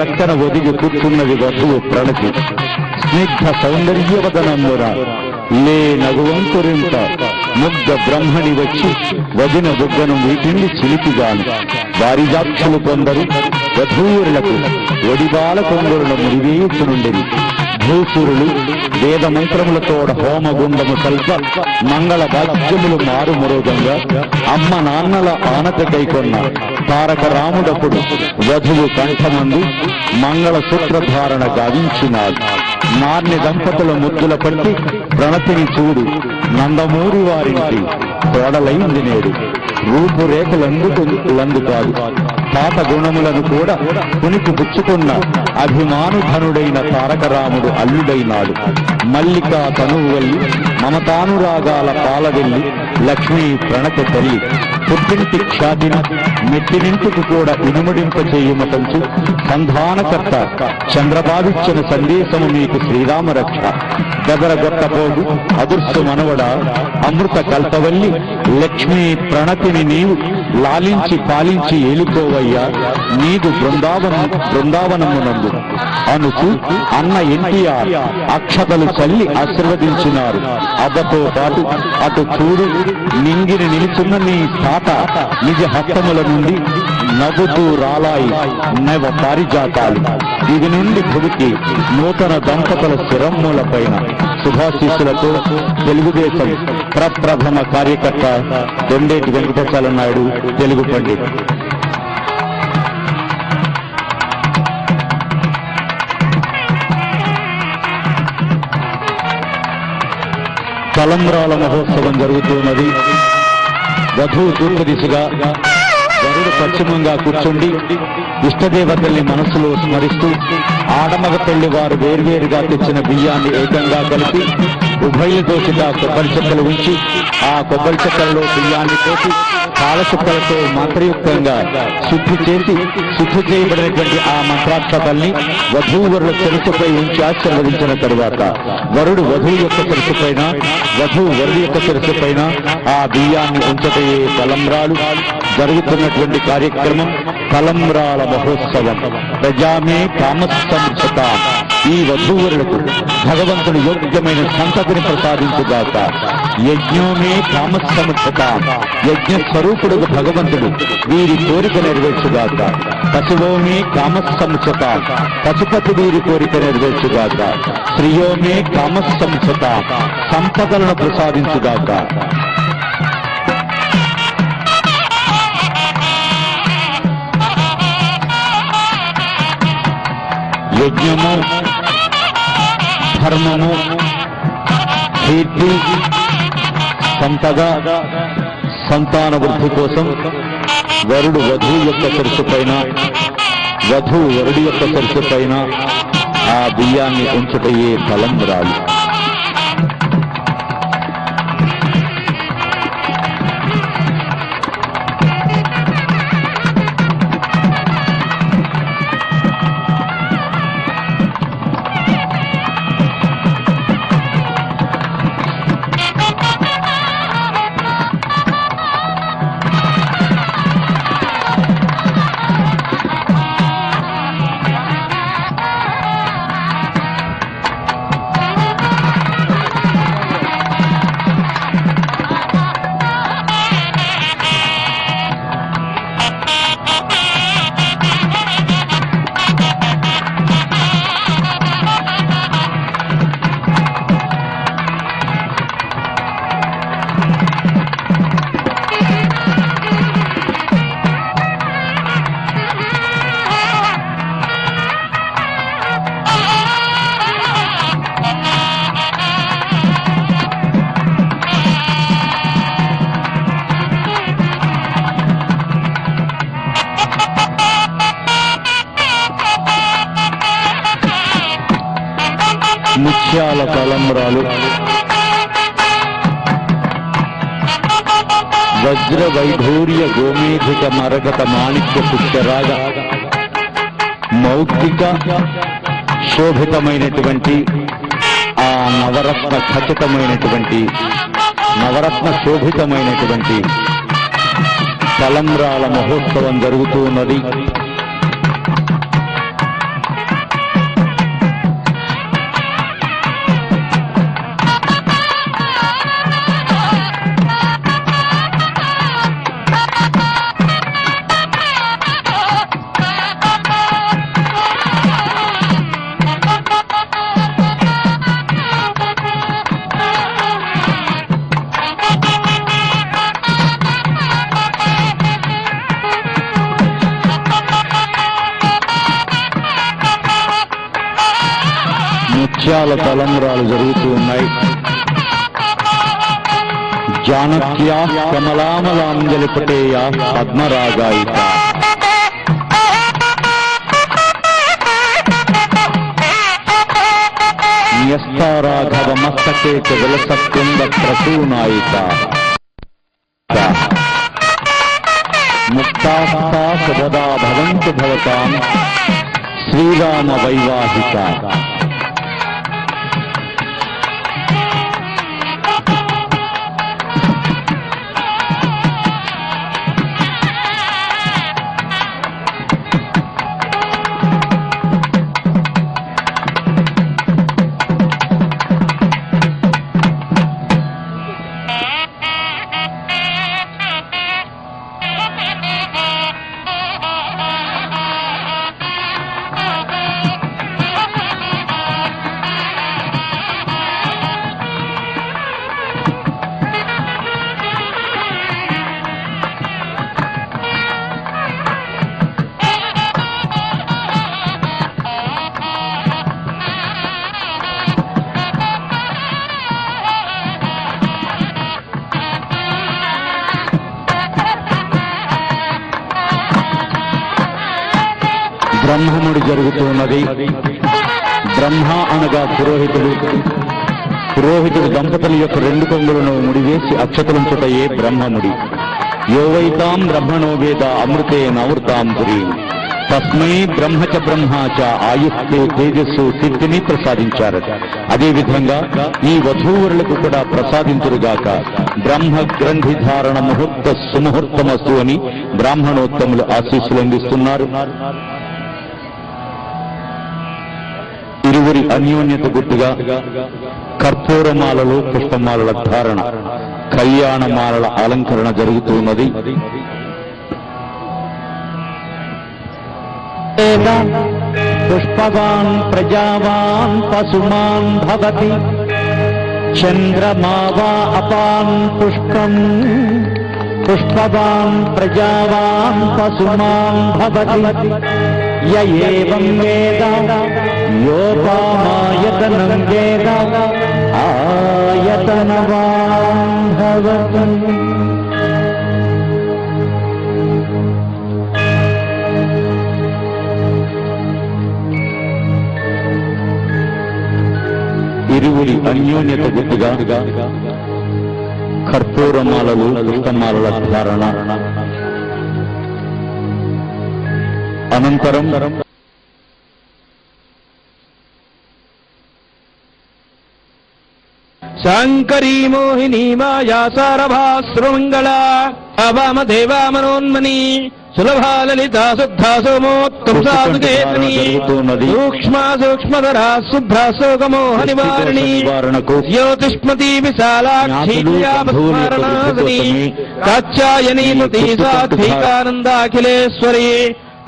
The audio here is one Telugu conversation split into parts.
ప్రక్కన ఒదిగి కూర్చున్నది వధువు ప్రణతి. స్నిగ్ధ సౌందర్యవదనందున లే నగువంకురింత ముగ్ధ బ్రహ్మణి వచ్చి వదిన బుగ్గను వీటిండి చిలిపిగాను. వారిజాక్షులు కొందరు వధూరులకు ఒడిబాల కొందరుల మురివేయుచునుండెని. భూసురులు వేద మంత్రములతోడ హోమగుండము సల్ప మంగళ భాగ్యములు మారుమరోగంగా అమ్మ నాన్నల ఆనత కైకొన్న తారక రాముడప్పుడు వధువు కంఠమందు మంగళ సూత్రధారణ గావించినాడు. నార్ని దంపతుల ముద్దుల పట్టి ప్రణతిని చూడు నందమూరి వారికి తోడలైంది నేడు. రూపురేఖలందు కాదు పాత గుణములను కూడా కునికి పుచ్చుకున్న అభిమానుధనుడైన తారకరాముడు అల్లుడైనాడు. మల్లికా తనువు వల్లి మమతానురాగాల పాలవెల్లి లక్ష్మీ ప్రణత తల్లి. పుట్టింటి ఖ్యాతిని మెట్టినింటికి కూడా ఇనుమడింపచేయుమటంచు సంధానకర్త చంద్రబాబిచ్చిన సందేశము మీకు శ్రీరామరక్ష. గదరగొట్టపోగు అదృశ్య మనవడ అమృత కల్పవల్లి లక్ష్మీ ప్రణతిని నీవు లాలించి పాలించి ఏలుకోవయ్యా నీదు బృందావనమునందు అనుసు అన్న ఎన్టీఆర్ అక్షతలు చల్లి ఆశీర్వదించినారు. అబ్బతో పాటు అటు చూడు నింగిని నిలుచున్న నీ తాత నిజ హస్తముల నుండి నవ్వుతూ రాలాయి నవ పారిజాతాలు. ఇది నుండి భువికి నూతన దంపతుల శిరమ్ముల పైన శుభాశీస్సులతో తెలుగుదేశం ప్రప్రథమ కార్యకర్త దొండేటి వెంకటేశ్వర నాయుడు తెలుగు పండిట్. తలంబ్రాల మహోత్సవం జరుగుతున్నది. వధువు తూర్పు దిశగా, వరుడు పశ్చిమంగా కూర్చుండి ఇష్టదేవతల్ని మనస్సులో స్మరిస్తూ ఆడమగ పెళ్లి వారు వేర్వేరుగా తెచ్చిన బియ్యాన్ని ఏకంగా కలిపి ఉభయతోసిగా కొబ్బరి చెక్కలు ఉంచి ఆ కొబ్బరి చెక్కలలో బియ్యాన్ని పోసి కాలచుక్కలతో మంత్రయుక్తంగా శుద్ధి చేయబడినటువంటి ఆ మంత్రాక్షతల్ని వధూవరుల శిరస్సుపై ఉంచి ఆశీర్వదించిన తరువాత వరుడు వధువు యొక్క శిరస్సు పైన, వధువు వరుడు యొక్క శిరస్సు పైన ఆ బియ్యాన్ని ఉంచటయే తలంబ్రాలు. జరుగుతున్నటువంటి కార్యక్రమం తలంబ్రాల మహోత్సవం. ప్రజామే కామసంసత. ఈ వధూవరులకు భగవంతుడు యోగ్యమైన సంతతిని ప్రసాదించుగాక. యజ్ఞోమే కామసంసత. యజ్ఞ స్వరూపుడు భగవంతుడు వీరి కోరిక నెరవేర్చుగాక. పశువోమే కామసంసత. పశుపతి వీరి కోరిక నెరవేర్చుగాక. శ్రీయోమే కామసంసత. సంపదలను ప్రసాదించుగాక. యజ్ఞము, ధర్మము, కీర్తి, సంపద, సంతాన వృద్ధి కోసం వరుడు వధువు యొక్క శిరస్సు పైన, వధువు వరుడి యొక్క శిరస్సు పైన ఆ బియ్యాన్ని ఉంచుటయే తలంబ్రాలు. ముత్యాల తలంబ్రాలు, వజ్ర వైఢూర్య గోమేధిక మరగత మాణిక్య పుష్కరాగ మౌక్తిక శోభితమైనటువంటి ఆ నవరత్న ఖచ్చితమైనటువంటి నవరత్న శోభితమైనటువంటి తలంబ్రాల మహోత్సవం జరుగుతూ ఉన్నది. ముత్యాల తలంబ్రాలు జరుగుతూ ఉన్నాయి. జానక్యా కమలామలాంజలి పటేయ పద్మరాగాయిత. న్యస్తారాఘవ మస్తకే చ విలసత్యంద ప్రసూనాయిత. ముక్తాస్తా సదా భవంతు భవతాం శ్రీరామ వైవాహిక. బ్రహ్మముడి జరుగుతున్నది. బ్రహ్మ అనగా పురోహితుడు దంపతుల యొక్క రెండు కొంగులను ముడివేసి అక్షతలుంచుటయే బ్రహ్మముడి. యోవైతాం బ్రహ్మణో వేద అమృతే నవృతాం పురీం తస్మై బ్రహ్మచ బ్రహ్మాచ ఆయుష్తే తేజస్సు కీర్తిని ప్రసాదించారట. అదేవిధంగా ఈ వధూవరులకు కూడా ప్రసాదించురుగాక. బ్రహ్మ గ్రంథి ధారణ ముహూర్త సుముహూర్తమస్తు అని బ్రాహ్మణోత్తములు ఆశీస్సులు అందిస్తున్నారు. ఇరువురి అన్యోన్యత గుర్తుగా కర్పూరమాలలు పుష్పమాలల ధారణ, కళ్యాణమాలల అలంకరణ జరుగుతున్నది. పుష్పవాన్ ప్రజావాన్ పశుమాన్ భవతి చంద్రమావా అపాన్ పుష్పం పుష్పవాన్ ప్రజావాన్ పశుమాన్ భవతి య ఏవం వేద యోపామాయతనం వేద ఆయతనవాన్ భవతి. ఇరువురి అన్యోన్యత గుర్తుగా కర్పూరమాలలు పుష్పమాలల ధారణ. అనంతరం శాంకరీ మోహిని మాయా సారభాశ్రుమంగళ అవామ దేవామనోన్మని సులభా లలితా శుద్ధా సోమోత్కంసాదుకేతని సూక్ష్మా సూక్ష్మధరా శుభ్రా శోకమోహ నివారిణి జ్యోతిష్మతి విశాలాక్షి కాత్యాయనీ మతి సాత్వికానందాఖిలేశ్వరి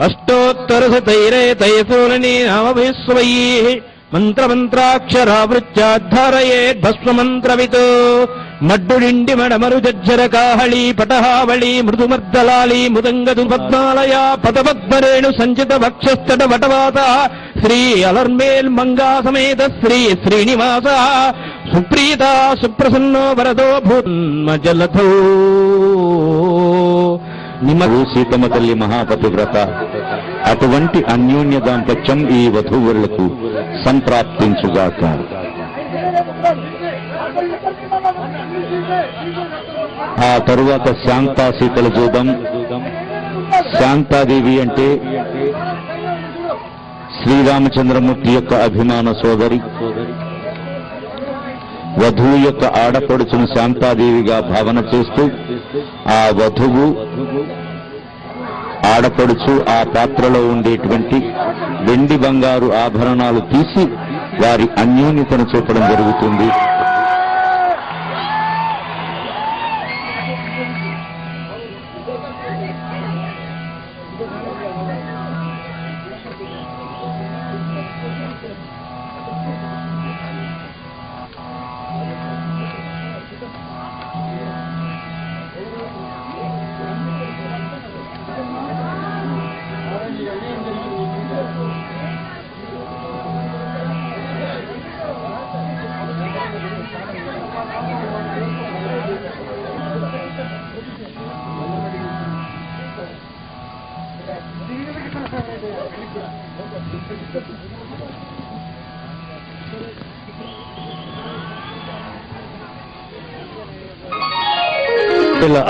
అష్టోత్తరశతైరేతైసూలిని నామభిస్వైః మంత్రమంత్రాక్షరావృత్యాద్ధారయేద్ భస్మమంత్రవితో మడ్డుడిండి మడమరు జజ్జర కాహళీ పటహావళీ మృదుమర్దలాళీ ముదంగదు పద్మాలయా పదపద్మరేణు సంచిత వక్షస్థట వటవాత శ్రీ అలర్మేల్ మంగా సమేత శ్రీ శ్రీనివాస సుప్రీత సుప్రసన్నో వరదో భూన్మజలథో. సీతమ్మ తల్లి మహాపతివ్రత. అటువంటి అన్యోన్య దాంపత్యం ఈ వధూవరులకు సంప్రాప్తించుగాక. ఆ తరువాత శాంతా సీతల జూదం. శాంతాదేవి అంటే శ్రీరామచంద్రమూర్తి యొక్క అభిమాన సోదరి. వధువు యొక్క ఆడపడుచును శాంతాదేవిగా భావన చేస్తూ ఆ వధువు ఆడపడుచు ఆ పాత్రలో ఉండేటువంటి వెండి బంగారు ఆభరణాలు తీసి వారి అన్యోన్యతను చూపడం జరుగుతుంది.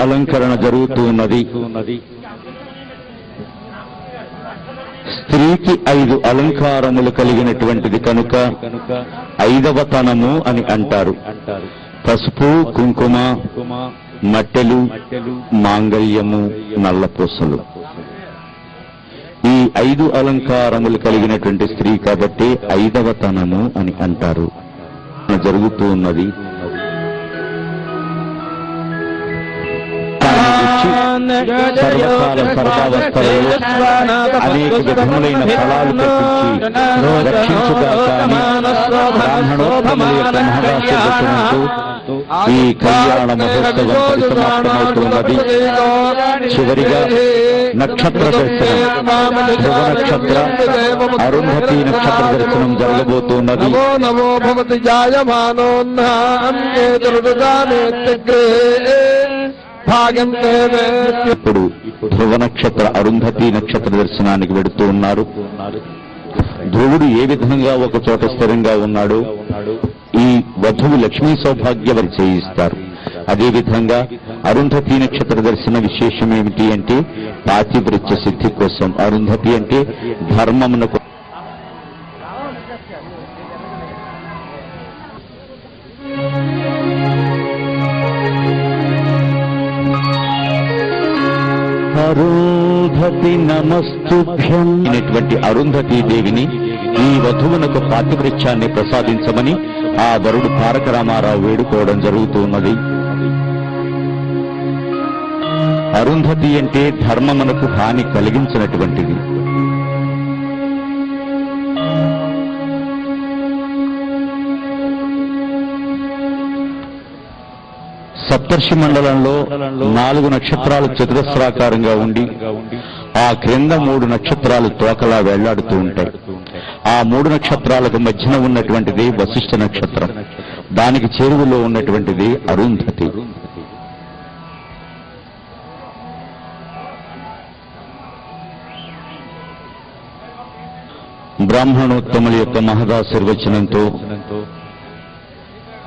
అలంకరణ జరుగుతూ ఉన్నది. స్త్రీకి 5 అలంకారములు కలిగినటువంటిది కనుక 5వ తనము అని అంటారు. పసుపు, కుంకుమ, మట్టెలు, మాంగళ్యము, నల్లపూసలు. ఈ 5 అలంకారములు కలిగినటువంటి స్త్రీ కాబట్టి 5వ తనము అని అంటారు. జరుగుతూ ఉన్నది. సర్వకాల సర్వావస్థలలో అనేక విధములైన ఫలాలు కల్పించి రక్షించుగాక బ్రాహ్మణోత్తముల యొక్క మహదాశీర్వచనంతో ఈ కళ్యాణ మహోత్సవం పరిసమాప్తమవుతున్నది. చివరిగా నక్షత్ర దర్శనం, ధ్రువ నక్షత్ర, అరుంధతి నక్షత్ర దర్శనం జరగబోతున్నది. ఇప్పుడు ధ్రువ నక్షత్ర, అరుంధతి నక్షత్ర దర్శనానికి వెడుతూ ఉన్నారు. ధ్రువుడు ఏ విధంగా ఒక చోట స్థిరంగా ఉన్నాడో ఈ వధువు లక్ష్మీ సౌభాగ్యవరి చేయిస్తారు. అదేవిధంగా అరుంధతి నక్షత్ర దర్శన విశేషం ఏమిటి అంటే పాతివ్రత్య సిద్ధి కోసం. అరుంధతి అంటే ధర్మమునకు అరుంధతి నమస్తుభ్యం అనేటువంటి అరుంధతీ దేవిని ఈ వధువునకు పాతివ్రత్యాన్ని ప్రసాదించమని ఆ వరుడు తారక రామారావు వేడుకోవడం జరుగుతున్నది. అరుంధతి అంటే ధర్మమునకు హాని కలిగించినటువంటిది. సప్తర్షి మండలంలో 4 నక్షత్రాలు చతురస్రాకారంగా ఉండి ఆ క్రింద 3 నక్షత్రాలు తోకలా వెళ్లాడుతూ ఉంటాయి. ఆ 3 నక్షత్రాలకు మధ్యన ఉన్నటువంటిది వశిష్ఠ నక్షత్రం, దానికి చేరువలో ఉన్నటువంటిది అరుంధతి. బ్రాహ్మణోత్తముల యొక్క మహదాశీర్వచనంతో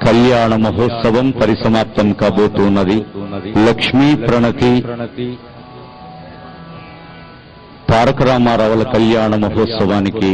కళ్యాణ మహోత్సవం పరిసమాప్తం కాబోతున్నది. లక్ష్మీ ప్రణతి తారక రామారావుల కళ్యాణ మహోత్సవానికి